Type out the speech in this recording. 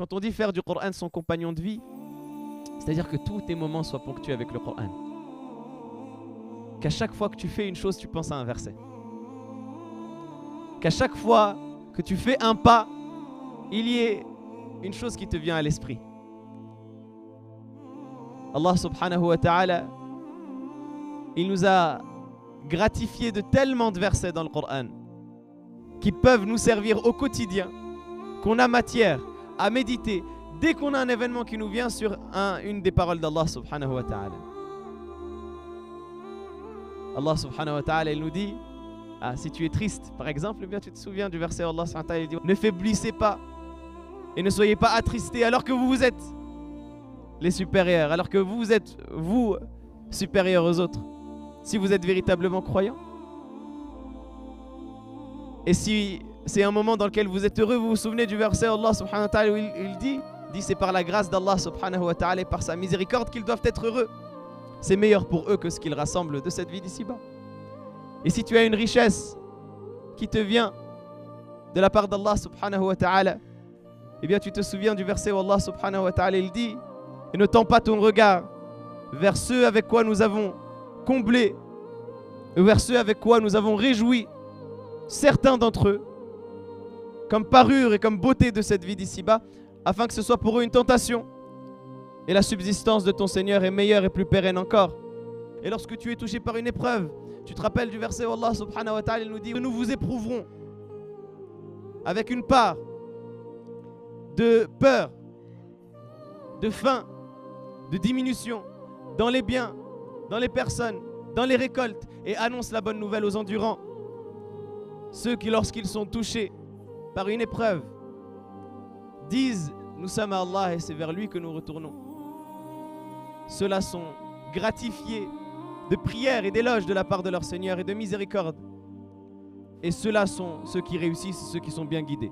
Quand on dit faire du Coran son compagnon de vie, c'est-à-dire que tous tes moments soient ponctués avec le Coran. Qu'à chaque fois que tu fais une chose, tu penses à un verset. Qu'à chaque fois que tu fais un pas, il y ait une chose qui te vient à l'esprit. Allah subhanahu wa ta'ala, il nous a gratifié de tellement de versets dans le Coran qui peuvent nous servir au quotidien, qu'on a matière à méditer dès qu'on a un événement qui nous vient sur une des paroles d'Allah subhanahu wa ta'ala. Allah subhanahu wa ta'ala, il nous dit, si tu es triste par exemple, eh bien tu te souviens du verset Allah subhanahu wa ta'ala, il dit, ne faiblissez pas et ne soyez pas attristés alors que vous êtes les supérieurs, alors que vous êtes vous supérieurs aux autres, si vous êtes véritablement croyants. Et si c'est un moment dans lequel vous êtes heureux, vous vous souvenez du verset Allah subhanahu wa ta'ala où il dit c'est par la grâce d'Allah subhanahu wa ta'ala et par sa miséricorde qu'ils doivent être heureux. C'est meilleur pour eux que ce qu'ils rassemblent de cette vie d'ici-bas. Et si tu as une richesse qui te vient de la part d'Allah subhanahu wa ta'ala, eh bien tu te souviens du verset où Allah subhanahu wa ta'ala il dit, et ne tends pas ton regard vers ceux avec quoi nous avons comblé, ou vers ceux avec quoi nous avons réjoui certains d'entre eux, comme parure et comme beauté de cette vie d'ici-bas, afin que ce soit pour eux une tentation. Et la subsistance de ton Seigneur est meilleure et plus pérenne encore. Et lorsque tu es touché par une épreuve, tu te rappelles du verset où Allah subhanahu wa ta'ala nous dit, nous vous éprouverons avec une part de peur, de faim, de diminution dans les biens, dans les personnes, dans les récoltes, et annonce la bonne nouvelle aux endurants. Ceux qui, lorsqu'ils sont touchés par une épreuve, disent, nous sommes à Allah et c'est vers lui que nous retournons. Ceux-là sont gratifiés de prières et d'éloges de la part de leur Seigneur et de miséricorde. Et ceux-là sont ceux qui réussissent, ceux qui sont bien guidés.